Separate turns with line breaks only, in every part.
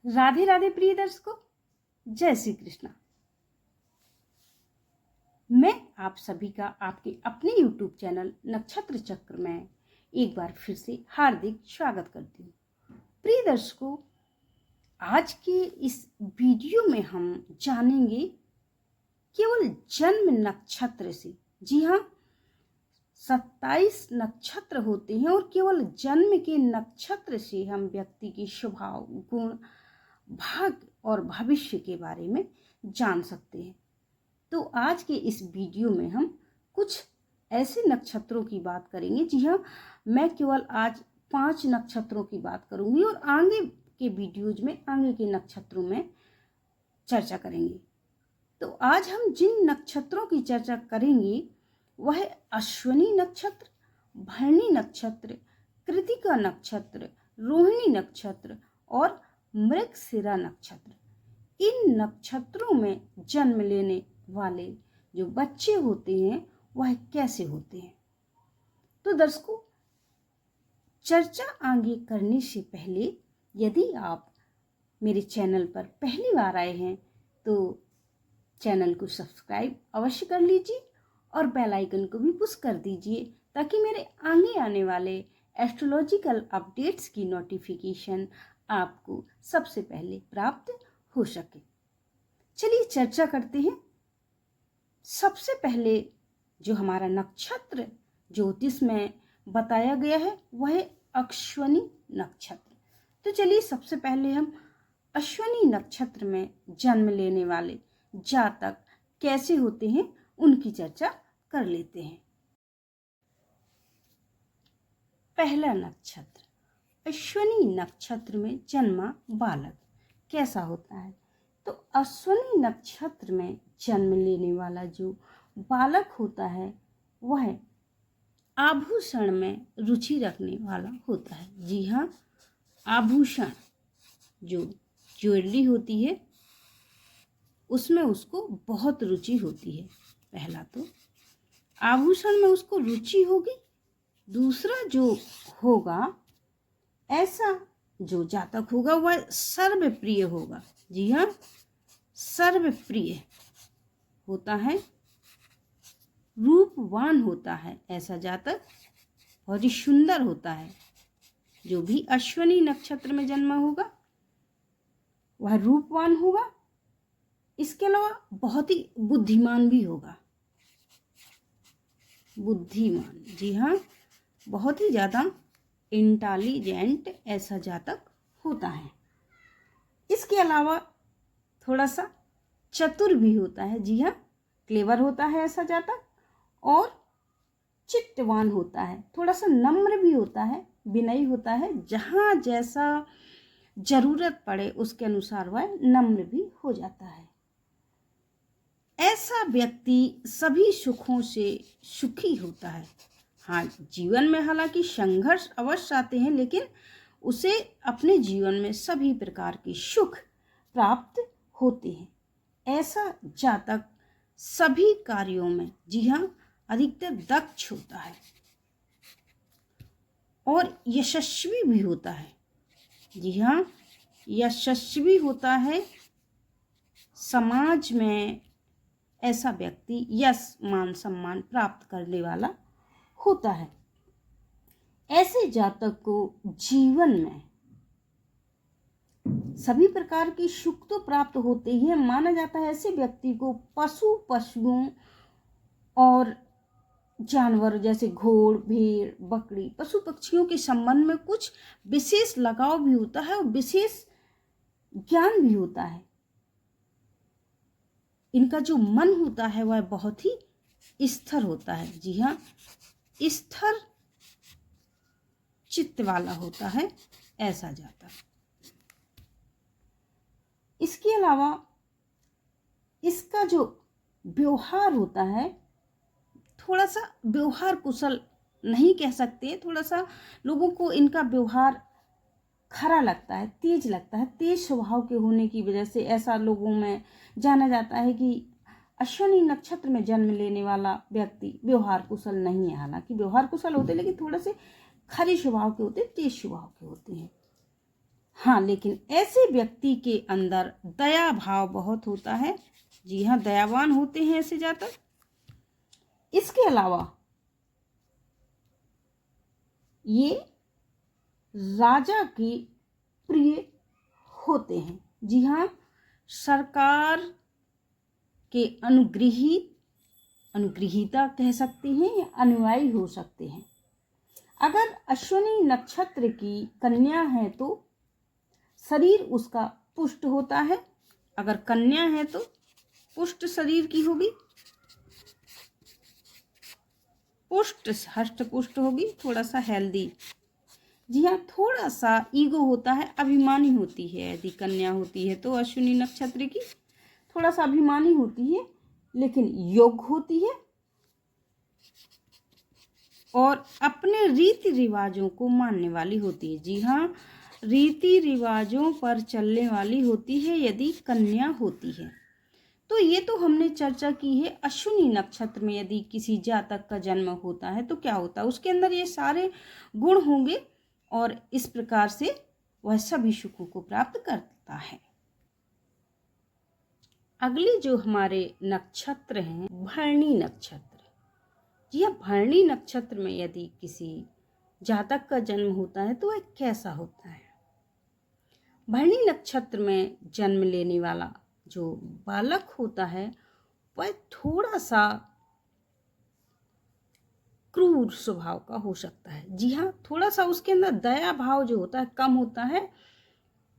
राधे राधे प्रिय दर्शकों, जय श्री कृष्णा। मैं आप सभी का आपके अपने YouTube चैनल नक्षत्र चक्र में एक बार फिर से हार्दिक स्वागत करती हूँ। प्रिय दर्शकों, आज के इस वीडियो में हम जानेंगे केवल जन्म नक्षत्र से। जी हाँ, 27 नक्षत्र होते हैं और केवल जन्म के नक्षत्र से हम व्यक्ति के स्वभाव, गुण, भाग्य और भविष्य के बारे में जान सकते हैं। तो आज के इस वीडियो में हम कुछ ऐसे नक्षत्रों की बात करेंगे। जी हाँ, मैं केवल आज 5 नक्षत्रों की बात करूंगी और आगे के वीडियोज में आगे के नक्षत्रों में चर्चा करेंगे। तो आज हम जिन नक्षत्रों की चर्चा करेंगे वह है अश्विनी नक्षत्र, भरणी नक्षत्र, कृतिका नक्षत्र, रोहिणी नक्षत्र और मृगशिरा नक्षत्र। इन नक्षत्रों में जन्म लेने वाले जो बच्चे होते हैं वह कैसे होते हैं। तो दर्शकों, चर्चा आगे करने से पहले यदि आप मेरे चैनल पर पहली बार आए हैं तो चैनल को सब्सक्राइब अवश्य कर लीजिए और बेल आइकन को भी पुश कर दीजिए ताकि मेरे आगे आने वाले एस्ट्रोलॉजिकल अपडेट्स की नोटिफिकेशन आपको सबसे पहले प्राप्त हो सके। चलिए चर्चा करते हैं। सबसे पहले जो हमारा नक्षत्र ज्योतिष में बताया गया है वह है अश्विनी नक्षत्र। तो चलिए सबसे पहले हम अश्विनी नक्षत्र में जन्म लेने वाले जातक कैसे होते हैं उनकी चर्चा कर लेते हैं। पहला नक्षत्र, अश्विनी नक्षत्र में जन्मा बालक कैसा होता है। तो अश्विनी नक्षत्र में जन्म लेने वाला जो बालक होता है वह आभूषण में रुचि रखने वाला होता है। जी हाँ, आभूषण जो ज्वेलरी होती है उसमें उसको बहुत रुचि होती है। पहला तो आभूषण में उसको रुचि होगी। दूसरा जो होगा, ऐसा जो जातक होगा वह सर्वप्रिय होगा। जी हाँ, सर्वप्रिय होता है, रूपवान होता है। ऐसा जातक बहुत ही सुंदर होता है। जो भी अश्विनी नक्षत्र में जन्मा होगा वह रूपवान होगा। इसके अलावा बहुत ही बुद्धिमान भी होगा। बुद्धिमान, जी हाँ, बहुत ही ज़्यादा इंटेलिजेंट ऐसा जातक होता है। इसके अलावा थोड़ा सा चतुर भी होता है। जी हाँ, क्लेवर होता है ऐसा जातक और चित्तवान होता है। थोड़ा सा नम्र भी होता है, विनयी होता है। जहाँ जैसा जरूरत पड़े उसके अनुसार वह नम्र भी हो जाता है। ऐसा व्यक्ति सभी सुखों से सुखी होता है। हाँ, जीवन में हालांकि संघर्ष अवश्य आते हैं लेकिन उसे अपने जीवन में सभी प्रकार के सुख प्राप्त होते हैं। ऐसा जातक सभी कार्यों में, जी हाँ, अधिकतर दक्ष होता है और यशस्वी भी होता है। जी हाँ, यशस्वी होता है। समाज में ऐसा व्यक्ति यश, मान, सम्मान प्राप्त करने वाला होता है। ऐसे जातक को जीवन में सभी प्रकार के सुख तो प्राप्त होते ही है। माना जाता है ऐसे व्यक्ति को पशुओं और जानवर जैसे घोड़, भेड़, बकरी, पशु पक्षियों के संबंध में कुछ विशेष लगाव भी होता है और विशेष ज्ञान भी होता है। इनका जो मन होता है वह बहुत ही स्थिर होता है। जी हाँ, स्थिर चित्त वाला होता है ऐसा जाता है। इसके अलावा इसका जो व्यवहार होता है, थोड़ा सा व्यवहार कुशल नहीं कह सकते, थोड़ा सा लोगों को इनका व्यवहार खरा लगता है, तेज लगता है। तेज स्वभाव के होने की वजह से ऐसा लोगों में जाना जाता है कि अश्विनी नक्षत्र में जन्म लेने वाला व्यक्ति व्यवहार कुशल नहीं है। हालांकि व्यवहार कुशल होते लेकिन थोड़े से खरे स्वभाव के होते, तेज स्वभाव के होते हैं। हाँ, लेकिन ऐसे व्यक्ति के अंदर दया भाव बहुत होता है। जी हाँ, दयावान होते हैं ऐसे जातक। इसके अलावा ये राजा के प्रिय होते हैं। जी हाँ, सरकार के अनुग्रहीता कह सकते हैं या अनुयायी हो सकते हैं। अगर अश्विनी नक्षत्र की कन्या है तो शरीर उसका पुष्ट होता है। अगर कन्या है तो पुष्ट शरीर की होगी, पुष्ट हष्ट पुष्ट होगी, थोड़ा सा हेल्दी। जी हाँ, थोड़ा सा ईगो होता है, अभिमानी होती है। यदि कन्या होती है तो अश्विनी नक्षत्र की थोड़ा सा अभिमानी होती है, लेकिन योग्य होती है और अपने रीति रिवाजों को मानने वाली होती है। जी हाँ, रीति रिवाजों पर चलने वाली होती है यदि कन्या होती है। तो ये तो हमने चर्चा की है। अश्विनी नक्षत्र में यदि किसी जातक का जन्म होता है तो क्या होता है, उसके अंदर ये सारे गुण होंगे और इस प्रकार से वह सभी सुखों को प्राप्त करता है। अगले जो हमारे नक्षत्र हैं, भरणी नक्षत्र। जी हाँ, भरणी नक्षत्र में यदि किसी जातक का जन्म होता है तो वह कैसा होता है। भरणी नक्षत्र में जन्म लेने वाला जो बालक होता है वह थोड़ा सा क्रूर स्वभाव का हो सकता है। जी हाँ, थोड़ा सा उसके अंदर दया भाव जो होता है कम होता है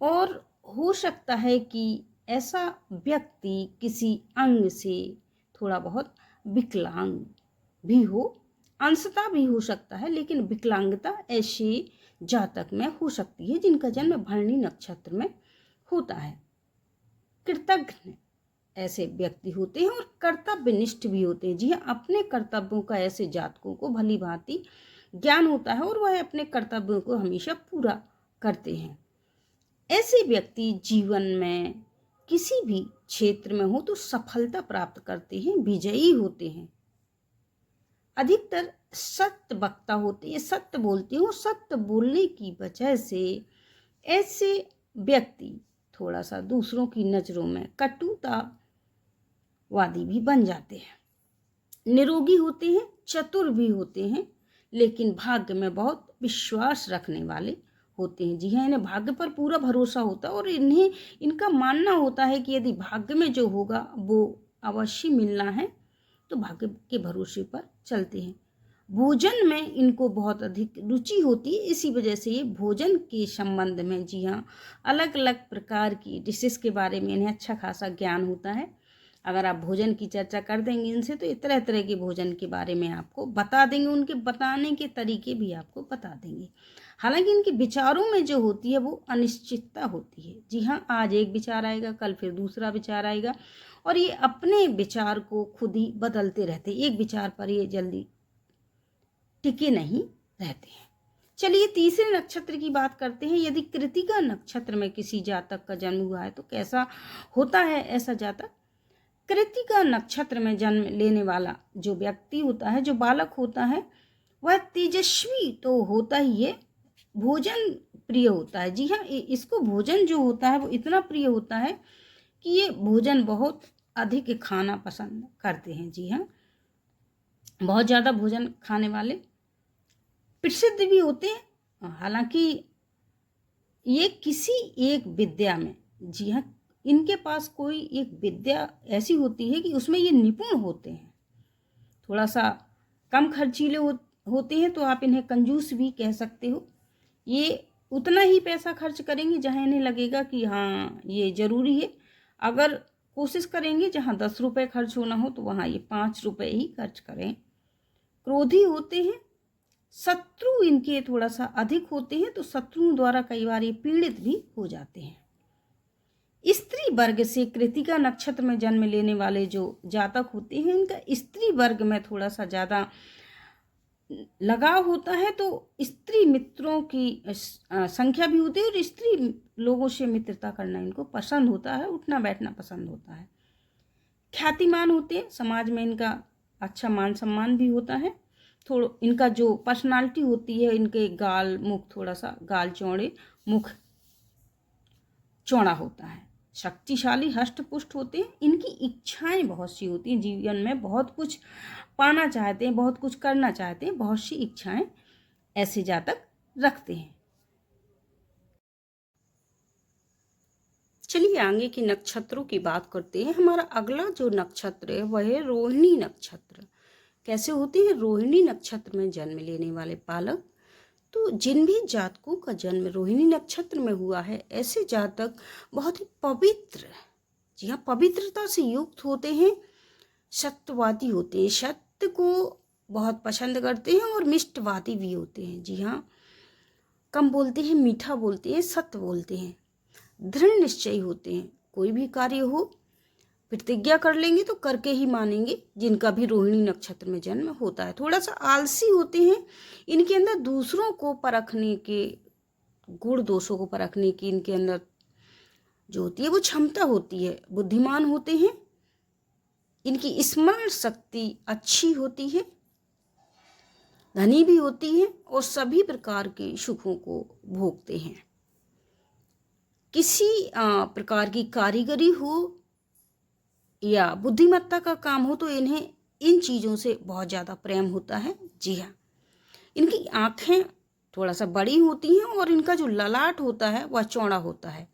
और हो सकता है कि ऐसा व्यक्ति किसी अंग से थोड़ा बहुत विकलांग भी हो, अंशतः भी हो सकता है, लेकिन विकलांगता ऐसे जातक में हो सकती है जिनका जन्म भरणी नक्षत्र में होता है। कृतज्ञ ऐसे व्यक्ति होते हैं और कर्तव्यनिष्ठ भी होते हैं। जी हाँ, अपने कर्तव्यों का ऐसे जातकों को भली भांति ज्ञान होता है और वह अपने कर्तव्यों को हमेशा पूरा करते हैं। ऐसे व्यक्ति जीवन में किसी भी क्षेत्र में हो तो सफलता प्राप्त करते हैं, विजयी होते हैं। अधिकतर सत्य वक्ता होते हैं, सत्य बोलते हैं और सत्य बोलने की वजह से ऐसे व्यक्ति थोड़ा सा दूसरों की नज़रों में कटुतावादी भी बन जाते हैं। निरोगी होते हैं, चतुर भी होते हैं, लेकिन भाग्य में बहुत विश्वास रखने वाले होते हैं। जी हाँ, इन्हें भाग्य पर पूरा भरोसा होता है और इनका मानना होता है कि यदि भाग्य में जो होगा वो अवश्य मिलना है, तो भाग्य के भरोसे पर चलते हैं। भोजन में इनको बहुत अधिक रुचि होती है, इसी वजह से ये भोजन के संबंध में, जी हाँ, अलग अलग प्रकार की डिशेस के बारे में इन्हें अच्छा खासा ज्ञान होता है। अगर आप भोजन की चर्चा कर देंगे इनसे तो ये तरह तरह के भोजन के बारे में आपको बता देंगे, उनके बताने के तरीके भी आपको बता देंगे। हालांकि इनके विचारों में जो होती है वो अनिश्चितता होती है। जी हाँ, आज एक विचार आएगा, कल फिर दूसरा विचार आएगा और ये अपने विचार को खुद ही बदलते रहते हैं। एक विचार पर ये जल्दी टिके नहीं रहते हैं। चलिए तीसरे नक्षत्र की बात करते हैं। यदि कृतिका नक्षत्र में किसी जातक का जन्म हुआ है तो कैसा होता है ऐसा जातक। कृतिका नक्षत्र में जन्म लेने वाला जो व्यक्ति होता है, जो बालक होता है, वह तेजस्वी तो होता ही है, भोजन प्रिय होता है। जी हाँ, इसको भोजन जो होता है वो इतना प्रिय होता है कि ये भोजन बहुत अधिक खाना पसंद करते हैं। जी हाँ, बहुत ज़्यादा भोजन खाने वाले प्रसिद्ध भी होते हैं। हालांकि ये किसी एक विद्या में, जी हाँ, इनके पास कोई एक विद्या ऐसी होती है कि उसमें ये निपुण होते हैं। थोड़ा सा कम खर्चीले होते हैं तो आप इन्हें कंजूस भी कह सकते हो। ये उतना ही पैसा खर्च करेंगे जहाँ इन्हें लगेगा कि हाँ ये ज़रूरी है। अगर कोशिश करेंगे जहाँ 10 रुपये खर्च होना हो तो वहाँ ये 5 रुपये ही खर्च करें। क्रोधी होते हैं, शत्रु इनके थोड़ा सा अधिक होते हैं तो शत्रुओं द्वारा कई बार ये पीड़ित भी हो जाते हैं। स्त्री वर्ग से कृतिका नक्षत्र में जन्म लेने वाले जो जातक होते हैं इनका स्त्री वर्ग में थोड़ा सा ज़्यादा लगाव होता है, तो स्त्री मित्रों की संख्या भी होती है और स्त्री लोगों से मित्रता करना इनको पसंद होता है, उठना बैठना पसंद होता है। ख्यातिमान होते हैं, समाज में इनका अच्छा मान सम्मान भी होता है। थोड़ा इनका जो पर्सनालिटी होती है, इनके गाल मुख थोड़ा सा गाल चौड़े, मुख चौड़ा होता है, शक्तिशाली, हष्ट पुष्ट होते हैं। इनकी इच्छाएं बहुत सी होती हैं, जीवन में बहुत कुछ पाना चाहते हैं, बहुत कुछ करना चाहते हैं, बहुत सी इच्छाएं ऐसे जातक रखते हैं। चलिए आगे के नक्षत्रों की बात करते हैं। हमारा अगला जो नक्षत्र है वह है रोहिणी नक्षत्र। कैसे होते हैं रोहिणी नक्षत्र में जन्म लेने वाले बालक? तो जिन भी जातकों का जन्म रोहिणी नक्षत्र में हुआ है, ऐसे जातक बहुत ही पवित्र, जी हाँ, पवित्रता से युक्त होते हैं, सत्यवादी होते हैं, सत्य को बहुत पसंद करते हैं और मिष्टवादी भी होते हैं। जी हाँ, कम बोलते हैं, मीठा बोलते हैं, सत्य बोलते हैं, दृढ़ निश्चयी होते हैं। कोई भी कार्य हो प्रतिज्ञा कर लेंगे तो करके ही मानेंगे, जिनका भी रोहिणी नक्षत्र में जन्म होता है। थोड़ा सा आलसी होते हैं, इनके अंदर दूसरों को परखने के गुण दोषों को परखने की इनके अंदर जो होती है वो क्षमता होती है। बुद्धिमान होते हैं, इनकी स्मरण शक्ति अच्छी होती है, धनी भी होती है और सभी प्रकार के सुखों को भोगते हैं। किसी प्रकार की कारीगरी हो या बुद्धिमत्ता का काम हो तो इन्हें इन चीज़ों से बहुत ज़्यादा प्रेम होता है। जी हाँ, इनकी आँखें थोड़ा सा बड़ी होती हैं और इनका जो ललाट होता है वह चौड़ा होता है।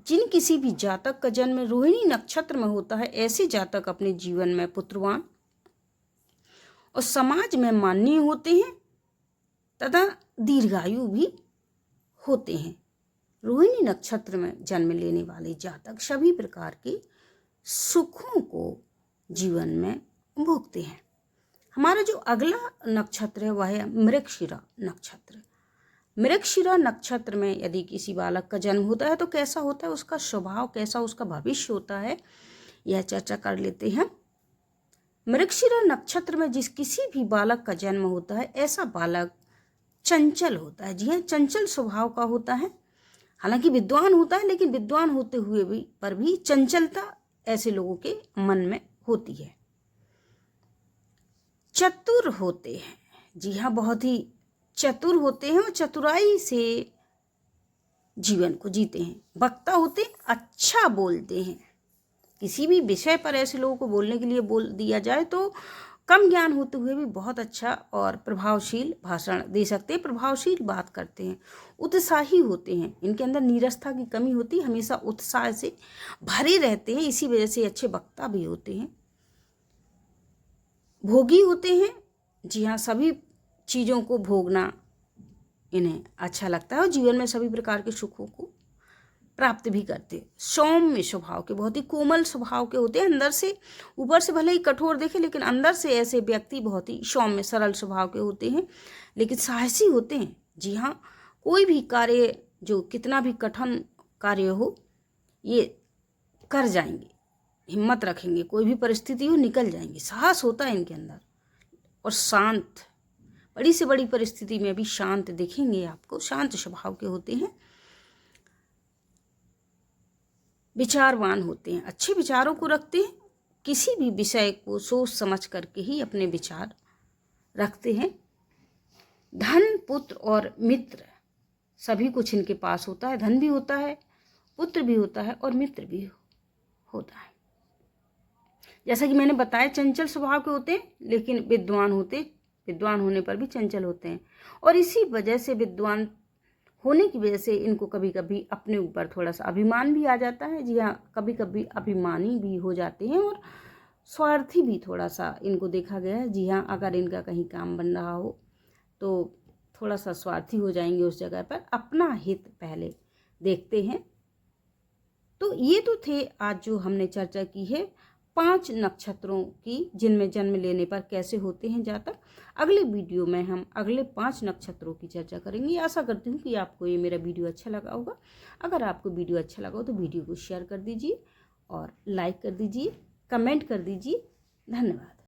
जिन किसी भी जातक का जन्म रोहिणी नक्षत्र में होता है, ऐसे जातक अपने जीवन में पुत्रवान और समाज में माननीय होते हैं तथा दीर्घायु भी होते हैं। रोहिणी नक्षत्र में जन्म लेने वाले जातक सभी प्रकार के सुखों को जीवन में भोगते हैं। हमारा जो अगला नक्षत्र है वह है मृगशिरा नक्षत्र। मृगशिरा नक्षत्र में यदि किसी बालक का जन्म होता है तो कैसा होता है, उसका स्वभाव कैसा, उसका भविष्य होता है, यह चर्चा कर लेते हैं। मृगशिरा नक्षत्र में जिस किसी भी बालक का जन्म होता है, ऐसा बालक चंचल होता है। जी हाँ, चंचल स्वभाव का होता है। हालांकि विद्वान होता है, लेकिन विद्वान होते हुए भी चंचलता ऐसे लोगों के मन में होती है। चतुर होते हैं, जी हाँ, बहुत ही चतुर होते हैं और चतुराई से जीवन को जीते हैं। वक्ता होते हैं, अच्छा बोलते हैं। किसी भी विषय पर ऐसे लोगों को बोलने के लिए बोल दिया जाए तो कम ज्ञान होते हुए भी बहुत अच्छा और प्रभावशील भाषण दे सकते हैं, प्रभावशील बात करते हैं। उत्साही होते हैं, इनके अंदर नीरसता की कमी होती है, हमेशा उत्साह से भरे रहते हैं, इसी वजह से अच्छे वक्ता भी होते हैं। भोगी होते हैं, जी हाँ, सभी चीज़ों को भोगना इन्हें अच्छा लगता है और जीवन में सभी प्रकार के सुखों को प्राप्त भी करते हैं। सौम्य स्वभाव के, बहुत ही कोमल स्वभाव के होते हैं। अंदर से, ऊपर से भले ही कठोर देखे, लेकिन अंदर से ऐसे व्यक्ति बहुत ही सौम्य सरल स्वभाव के होते हैं, लेकिन साहसी होते हैं। जी हाँ, कोई भी कार्य, जो कितना भी कठिन कार्य हो, ये कर जाएंगे, हिम्मत रखेंगे, कोई भी परिस्थिति हो निकल जाएंगे। साहस होता है इनके अंदर और शांत, बड़ी से बड़ी परिस्थिति में भी शांत दिखेंगे आपको, शांत स्वभाव के होते हैं। विचारवान होते हैं, अच्छे विचारों को रखते हैं, किसी भी विषय को सोच समझ करके ही अपने विचार रखते हैं। धन, पुत्र और मित्र सभी कुछ इनके पास होता है। धन भी होता है, पुत्र भी होता है और मित्र भी होता है। जैसा कि मैंने बताया, चंचल स्वभाव के होते हैं, लेकिन विद्वान होने पर भी चंचल होते हैं और इसी वजह से विद्वान होने की वजह से इनको कभी कभी अपने ऊपर थोड़ा सा अभिमान भी आ जाता है। जी हाँ, कभी कभी अभिमानी भी हो जाते हैं और स्वार्थी भी थोड़ा सा इनको देखा गया है। जी हाँ, अगर इनका कहीं काम बन रहा हो तो थोड़ा सा स्वार्थी हो जाएंगे, उस जगह पर अपना हित पहले देखते हैं। तो ये तो थे आज जो हमने चर्चा की है 5 नक्षत्रों की, जिनमें जन्म लेने पर कैसे होते हैं जातक। अगले वीडियो में हम अगले 5 नक्षत्रों की चर्चा करेंगे। आशा करती हूँ कि आपको ये मेरा वीडियो अच्छा लगा होगा। अगर आपको वीडियो अच्छा लगा हो तो वीडियो को शेयर कर दीजिए और लाइक कर दीजिए, कमेंट कर दीजिए। धन्यवाद।